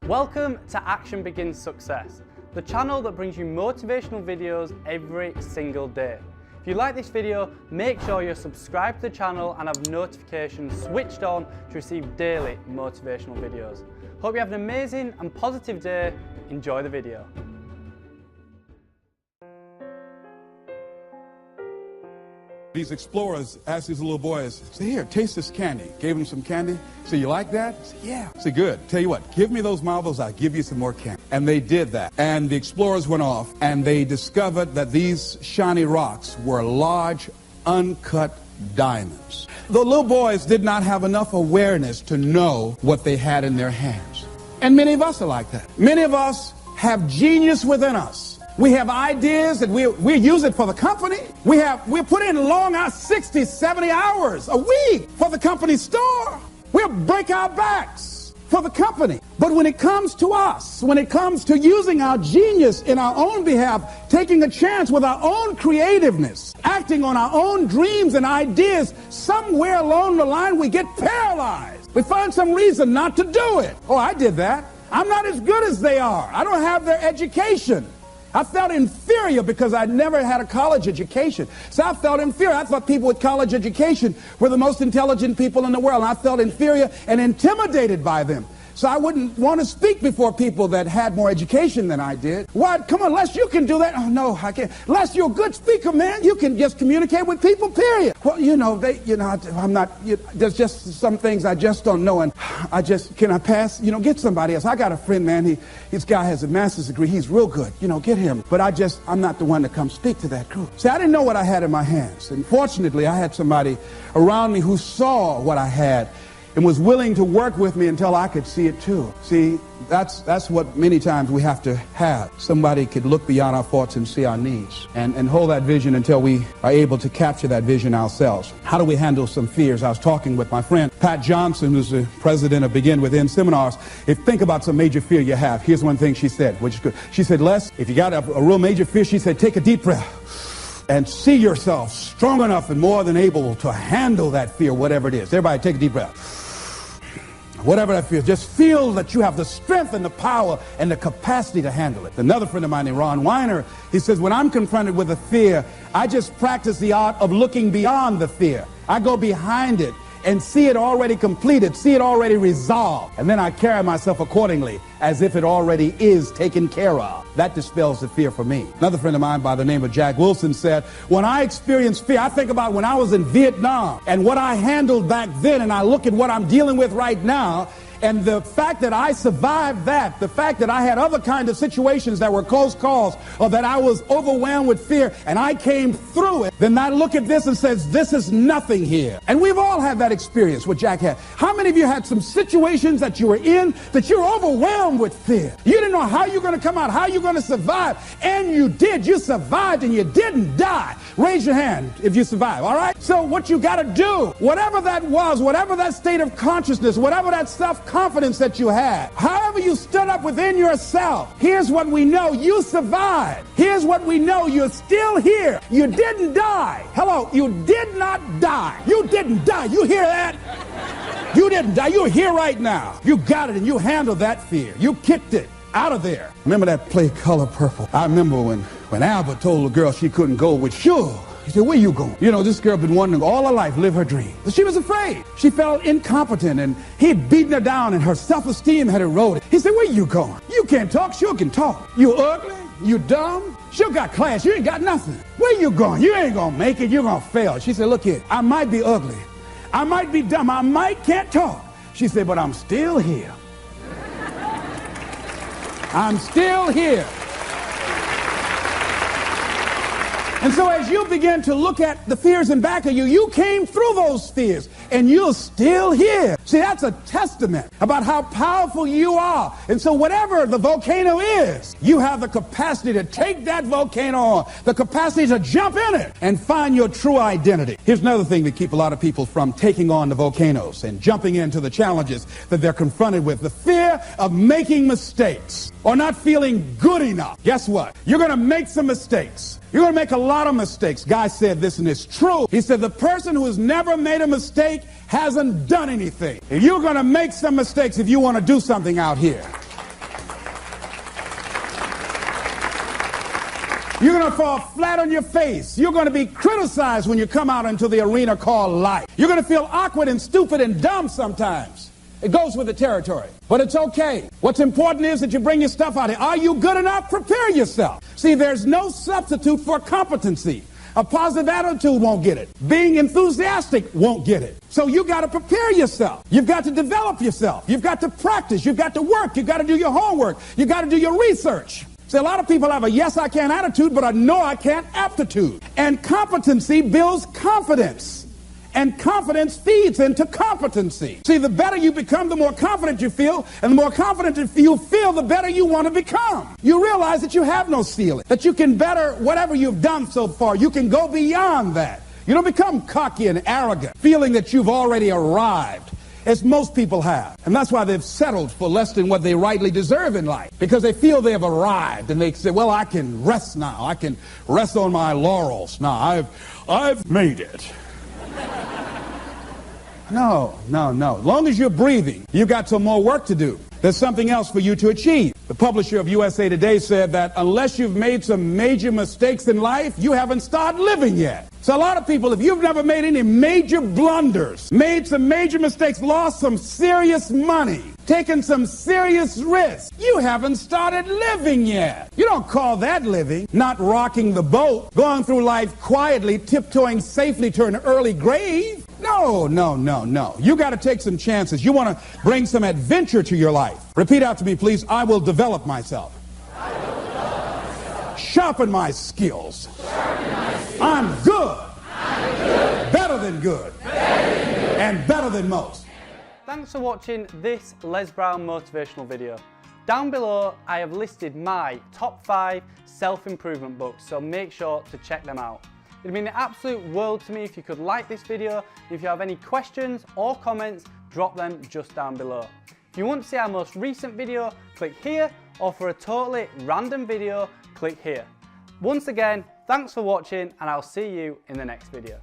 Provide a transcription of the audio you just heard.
Welcome to Action Begins Success, the channel that brings you motivational videos every single day. If you like this video, make sure you're subscribed to the channel and have notifications switched on to receive daily motivational videos. Hope you have an amazing and positive day. Enjoy the video. These explorers asked these little boys, say, here, taste this candy. Gave them some candy. Say, you like that? Say, yeah. Say, good. Tell you what, give me those marbles, I'll give you some more candy. And they did that. And the explorers went off, and they discovered that these shiny rocks were large, uncut diamonds. The little boys did not have enough awareness to know what they had in their hands. And many of us are like that. Many of us have genius within us. We have ideas and we use it for the company. We put in long hours, 60, 70 hours a week for the company store. We'll break our backs for the company. But when it comes to us, when it comes to using our genius in our own behalf, taking a chance with our own creativeness, acting on our own dreams and ideas, somewhere along the line we get paralyzed. We find some reason not to do it. Oh, I did that. I'm not as good as they are. I don't have their education. I felt inferior because I'd never had a college education. So I felt inferior. I thought people with college education were the most intelligent people in the world. And I felt inferior and intimidated by them. So I wouldn't want to speak before people that had more education than I did. What? Come on, Les, you can do that. Oh, no, I can't. Les, you're a good speaker, man. You can just communicate with people, period. Well, I'm not, there's just some things I just don't know. And can I pass? Get somebody else. I got a friend, man. His guy has a master's degree. He's real good. Get him. But I'm not the one to come speak to that group. See, I didn't know what I had in my hands. And fortunately, I had somebody around me who saw what I had and was willing to work with me until I could see it too. See, that's what many times we have to have. Somebody could look beyond our faults and see our needs and hold that vision until we are able to capture that vision ourselves. How do we handle some fears? I was talking with my friend Pat Johnson, who's the president of Begin Within Seminars. Think about some major fear you have. Here's one thing she said, which is good. She said, Les, if you got a real major fear, she said, take a deep breath and see yourself strong enough and more than able to handle that fear, whatever it is. Everybody take a deep breath. Whatever that feels, just feel that you have the strength and the power and the capacity to handle it. Another friend of mine named Ron Weiner, he says, when I'm confronted with a fear, I just practice the art of looking beyond the fear. I go behind it and see it already completed, see it already resolved. And then I carry myself accordingly as if it already is taken care of. That dispels the fear for me. Another friend of mine by the name of Jack Wilson said, when I experience fear, I think about when I was in Vietnam and what I handled back then, and I look at what I'm dealing with right now. And the fact that I survived that, the fact that I had other kinds of situations that were close calls or that I was overwhelmed with fear and I came through it, then I look at this and says, this is nothing here. And we've all had that experience, what Jack had. How many of you had some situations that you were in that you were overwhelmed with fear? You didn't know how you're going to come out, how you're going to survive. And you did. You survived and you didn't die. Raise your hand if you survive, all right? So what you got to do, whatever that was, whatever that state of consciousness, whatever that self-confidence that you had, however you stood up within yourself, here's what we know, you survived. Here's what we know, you're still here. You didn't die. Hello, you did not die. You didn't die. You hear that? You didn't die. You're here right now. You got it and you handled that fear. You kicked it out of there. Remember that play Color Purple? I remember when Albert told the girl she couldn't go with Suge. He said, where you going? This girl been wanting all her life live her dream. But she was afraid. She felt incompetent and he'd beaten her down and her self-esteem had eroded. He said, where you going? You can't talk. Suge can talk. You ugly. You dumb. Suge got class. You ain't got nothing. Where you going? You ain't going to make it. You're going to fail. She said, look here, I might be ugly. I might be dumb. I might can't talk. She said, but I'm still here. I'm still here. And so as you begin to look at the fears in back of you, you came through those fears and you're still here. See, that's a testament about how powerful you are. And so whatever the volcano is, you have the capacity to take that volcano on, the capacity to jump in it and find your true identity. Here's another thing that keeps a lot of people from taking on the volcanoes and jumping into the challenges that they're confronted with. The fear of making mistakes or not feeling good enough. Guess what? You're going to make some mistakes. You're going to make a lot of mistakes. Guy said this, and it's true. He said the person who has never made a mistake hasn't done anything. And you're going to make some mistakes if you want to do something out here. You're going to fall flat on your face. You're going to be criticized when you come out into the arena called life. You're going to feel awkward and stupid and dumb sometimes. It goes with the territory. But it's okay. What's important is that you bring your stuff out here. Are you good enough? Prepare yourself. See, there's no substitute for competency. A positive attitude won't get it. Being enthusiastic won't get it. So you got to prepare yourself. You've got to develop yourself. You've got to practice. You've got to work. You've got to do your homework. You've got to do your research. See, a lot of people have a yes, I can attitude, but a no, I can't aptitude. And competency builds confidence. And confidence feeds into competency. See, the better you become, the more confident you feel, and the more confident you feel, the better you want to become. You realize that you have no ceiling, that you can better whatever you've done so far. You can go beyond that. You don't become cocky and arrogant, feeling that you've already arrived, as most people have. And that's why they've settled for less than what they rightly deserve in life, because they feel they have arrived, and they say, well, I can rest now. I can rest on my laurels now. I've made it. No. As long as you're breathing, you've got some more work to do. There's something else for you to achieve. The publisher of USA Today said that unless you've made some major mistakes in life, you haven't started living yet. So a lot of people, if you've never made any major blunders, made some major mistakes, lost some serious money, taken some serious risks, you haven't started living yet. You don't call that living. Not rocking the boat, going through life quietly, tiptoeing safely to an early grave. No. You got to take some chances. You want to bring some adventure to your life. Repeat out to me, please. I will develop myself. Sharpen my skills. I'm good. Better than good. And better than most. Thanks for watching this Les Brown motivational video. Down below I have listed my top 5 self-improvement books, so make sure to check them out. It'd mean the absolute world to me if you could like this video. If you have any questions or comments, drop them just down below. If you want to see our most recent video, click here, or for a totally random video, click here. Once again, thanks for watching, and I'll see you in the next video.